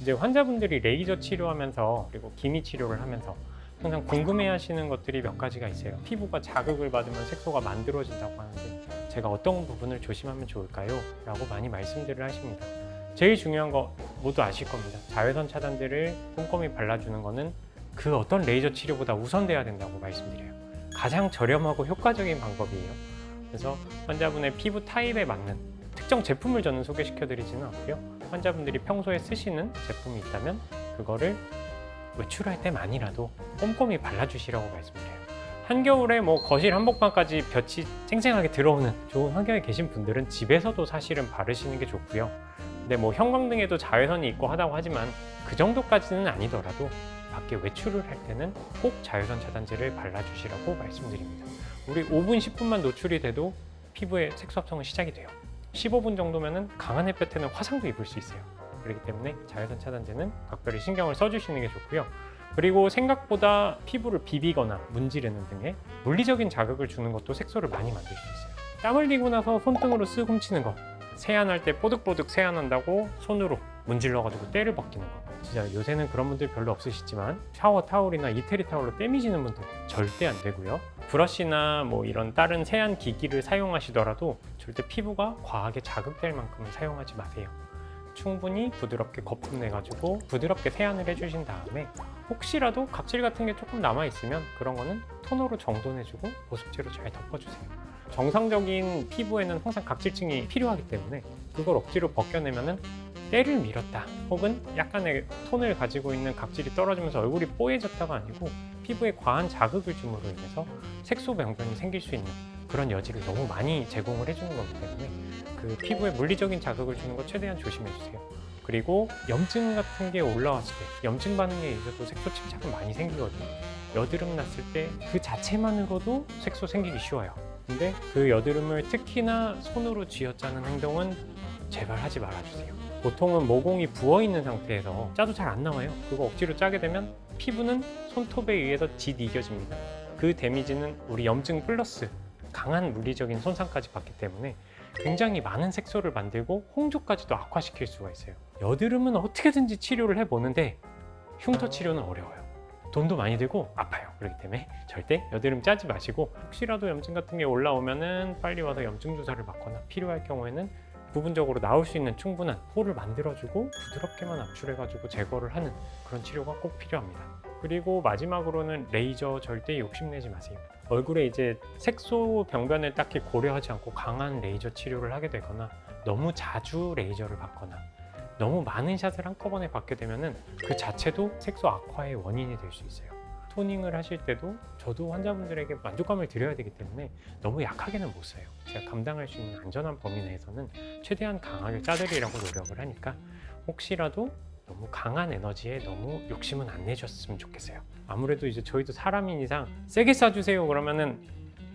이제 환자분들이 레이저 치료하면서 그리고 기미 치료를 하면서 항상 궁금해하시는 것들이 몇 가지가 있어요. 피부가 자극을 받으면 색소가 만들어진다고 하는데 제가 어떤 부분을 조심하면 좋을까요? 라고 많이 말씀들을 하십니다. 제일 중요한 거 모두 아실 겁니다. 자외선 차단제를 꼼꼼히 발라주는 거는 그 어떤 레이저 치료보다 우선돼야 된다고 말씀드려요. 가장 저렴하고 효과적인 방법이에요. 그래서 환자분의 피부 타입에 맞는 특정 제품을 저는 소개시켜드리지는 않고요. 환자분들이 평소에 쓰시는 제품이 있다면 그거를 외출할 때만이라도 꼼꼼히 발라주시라고 말씀드려요. 한겨울에 뭐 거실 한복판까지 볕이 쨍쨍하게 들어오는 좋은 환경에 계신 분들은 집에서도 사실은 바르시는 게 좋고요. 근데 뭐 형광등에도 자외선이 있고 하다고 하지만 그 정도까지는 아니더라도 밖에 외출을 할 때는 꼭 자외선 차단제를 발라주시라고 말씀드립니다. 우리 5분, 10분만 노출이 돼도 피부의 색소 합성은 시작이 돼요. 15분 정도면은 강한 햇볕에는 화상도 입을 수 있어요. 그렇기 때문에 자외선 차단제는 각별히 신경을 써주시는 게 좋고요. 그리고 생각보다 피부를 비비거나 문지르는 등의 물리적인 자극을 주는 것도 색소를 많이 만들 수 있어요. 땀 흘리고 나서 손등으로 쓱 훔치는 거, 세안할 때 뽀득뽀득 세안한다고 손으로 문질러가지고 때를 벗기는 거, 진짜 요새는 그런 분들 별로 없으시지만 샤워 타올이나 이태리 타올로 때미시는 분들 절대 안 되고요. 브러쉬나 뭐 이런 다른 세안 기기를 사용하시더라도 절대 피부가 과하게 자극될 만큼은 사용하지 마세요. 충분히 부드럽게 거품 내가지고 부드럽게 세안을 해주신 다음에 혹시라도 각질 같은 게 조금 남아있으면 그런 거는 토너로 정돈해주고 보습제로 잘 덮어주세요. 정상적인 피부에는 항상 각질층이 필요하기 때문에 그걸 억지로 벗겨내면은 때를 밀었다 혹은 약간의 톤을 가지고 있는 각질이 떨어지면서 얼굴이 뽀얘졌다가 아니고 피부에 과한 자극을 줌으로 인해서 색소 병변이 생길 수 있는 그런 여지를 너무 많이 제공을 해주는 거기 때문에 그 피부에 물리적인 자극을 주는 거 최대한 조심해 주세요. 그리고 염증 같은 게 올라왔을 때 염증 반응에 의해서도 색소 침착은 많이 생기거든요. 여드름 났을 때 그 자체만으로도 색소 생기기 쉬워요. 근데 그 여드름을 특히나 손으로 쥐어짜는 행동은 제발 하지 말아주세요. 보통은 모공이 부어있는 상태에서 짜도 잘 안 나와요. 그거 억지로 짜게 되면 피부는 손톱에 의해서 짓이겨집니다. 그 데미지는 우리 염증 플러스 강한 물리적인 손상까지 받기 때문에 굉장히 많은 색소를 만들고 홍조까지도 악화시킬 수가 있어요. 여드름은 어떻게든지 치료를 해보는데 흉터 치료는 어려워요. 돈도 많이 들고 아파요. 그렇기 때문에 절대 여드름 짜지 마시고 혹시라도 염증 같은 게 올라오면은 빨리 와서 염증 주사를 맞거나 필요할 경우에는 부분적으로 나올 수 있는 충분한 홀을 만들어주고 부드럽게만 압출해가지고 제거를 하는 그런 치료가 꼭 필요합니다. 그리고 마지막으로는 레이저 절대 욕심내지 마세요. 얼굴에 이제 색소 병변을 딱히 고려하지 않고 강한 레이저 치료를 하게 되거나 너무 자주 레이저를 받거나 너무 많은 샷을 한꺼번에 받게 되면은 그 자체도 색소 악화의 원인이 될 수 있어요. 토닝을 하실 때도 저도 환자분들에게 만족감을 드려야 되기 때문에 너무 약하게는 못 써요. 제가 감당할 수 있는 안전한 범위 내에서는 최대한 강하게 짜드리려고 노력을 하니까 혹시라도 너무 강한 에너지에 너무 욕심은 안 내셨으면 좋겠어요. 아무래도 이제 저희도 사람인 이상 세게 쏴주세요 그러면은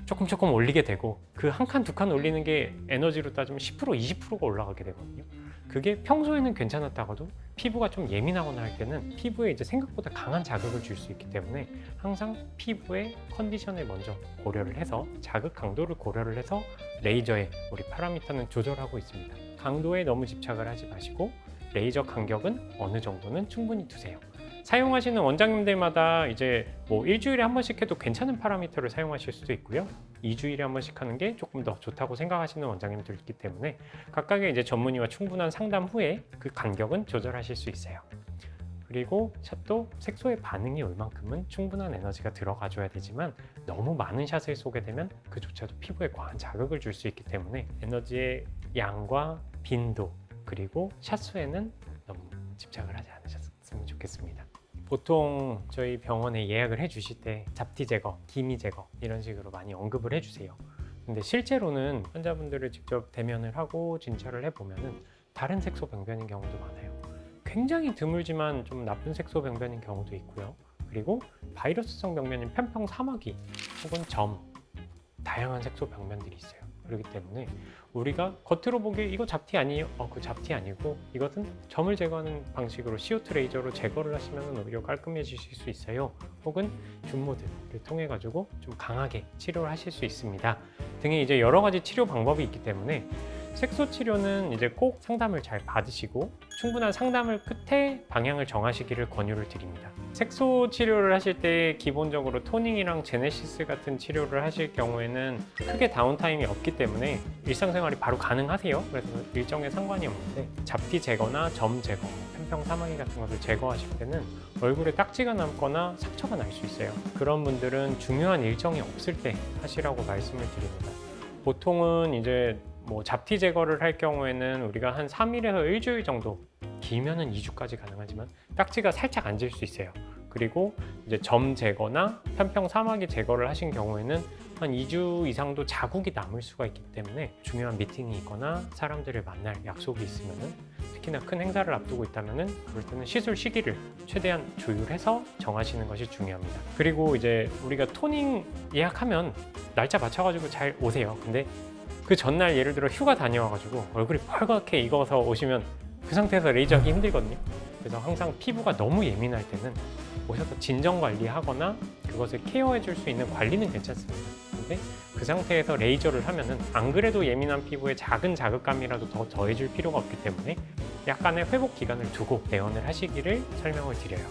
조금 올리게 되고 그 한 칸, 두 칸 올리는 게 에너지로 따지면 10%, 20%가 올라가게 되거든요. 그게 평소에는 괜찮았다가도 피부가 좀 예민하거나 할 때는 피부에 이제 생각보다 강한 자극을 줄 수 있기 때문에 항상 피부의 컨디션을 먼저 고려를 해서 자극 강도를 고려를 해서 레이저의 우리 파라미터는 조절하고 있습니다. 강도에 너무 집착을 하지 마시고 레이저 간격은 어느 정도는 충분히 두세요. 사용하시는 원장님들마다 이제 뭐 일주일에 한 번씩 해도 괜찮은 파라미터를 사용하실 수도 있고요. 2주일에 한 번씩 하는 게 조금 더 좋다고 생각하시는 원장님들 있기 때문에 각각의 이제 전문의와 충분한 상담 후에 그 간격은 조절하실 수 있어요. 그리고 샷도 색소의 반응이 올 만큼은 충분한 에너지가 들어가줘야 되지만 너무 많은 샷을 쏘게 되면 그조차도 피부에 과한 자극을 줄 수 있기 때문에 에너지의 양과 빈도 그리고 샷 수에는 너무 집착을 하지 않으셨으면 좋겠습니다. 보통 저희 병원에 예약을 해주실 때 잡티 제거, 기미 제거 이런 식으로 많이 언급을 해주세요. 근데 실제로는 환자분들을 직접 대면을 하고 진찰을 해보면은 다른 색소 병변인 경우도 많아요. 굉장히 드물지만 좀 나쁜 색소 병변인 경우도 있고요. 그리고 바이러스성 병변인 편평 사마귀 혹은 점, 다양한 색소 병변들이 있어요. 그렇기 때문에 우리가 겉으로 보기에 이거 잡티 아니에요? 그 잡티 아니고 이것은 점을 제거하는 방식으로 CO2 레이저로 제거를 하시면 오히려 깔끔해지실 수 있어요. 혹은 줌모드를 통해 가지고 좀 강하게 치료를 하실 수 있습니다. 등의 이제 여러 가지 치료 방법이 있기 때문에 색소 치료는 이제 꼭 상담을 잘 받으시고 충분한 상담을 끝에 방향을 정하시기를 권유를 드립니다. 색소 치료를 하실 때 기본적으로 토닝이랑 제네시스 같은 치료를 하실 경우에는 크게 다운타임이 없기 때문에 일상생활이 바로 가능하세요. 그래서 일정에 상관이 없는데 잡티 제거나 점 제거, 편평 사마귀 같은 것을 제거하실 때는 얼굴에 딱지가 남거나 상처가 날 수 있어요. 그런 분들은 중요한 일정이 없을 때 하시라고 말씀을 드립니다. 보통은 이제 뭐 잡티 제거를 할 경우에는 우리가 한 3일에서 일주일 정도, 길면은 2주까지 가능하지만 딱지가 살짝 앉을 수 있어요. 그리고 이제 점 제거나 편평 사마귀 제거를 하신 경우에는 한 2주 이상도 자국이 남을 수가 있기 때문에 중요한 미팅이 있거나 사람들을 만날 약속이 있으면은, 특히나 큰 행사를 앞두고 있다면은 그럴 때는 시술 시기를 최대한 조율해서 정하시는 것이 중요합니다. 그리고 이제 우리가 토닝 예약하면 날짜 맞춰가지고 잘 오세요. 근데 그 전날 예를 들어 휴가 다녀와가지고 얼굴이 빨갛게 익어서 오시면 그 상태에서 레이저하기 힘들거든요. 그래서 항상 피부가 너무 예민할 때는 오셔서 진정 관리하거나 그것을 케어해 줄 수 있는 관리는 괜찮습니다. 근데 그 상태에서 레이저를 하면은 안 그래도 예민한 피부에 작은 자극감이라도 더 더해줄 필요가 없기 때문에 약간의 회복 기간을 두고 내원을 하시기를 설명을 드려요.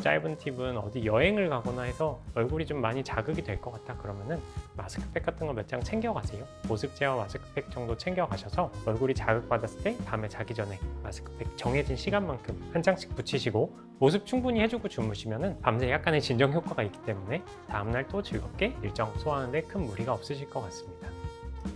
짧은 팁은 어디 여행을 가거나 해서 얼굴이 좀 많이 자극이 될 것 같다 그러면은 마스크팩 같은 거 몇 장 챙겨가세요. 보습제와 마스크팩 정도 챙겨가셔서 얼굴이 자극받았을 때 밤에 자기 전에 마스크팩 정해진 시간만큼 한 장씩 붙이시고 보습 충분히 해주고 주무시면은 밤새 약간의 진정 효과가 있기 때문에 다음날 또 즐겁게 일정 소화하는데 큰 무리가 없으실 것 같습니다.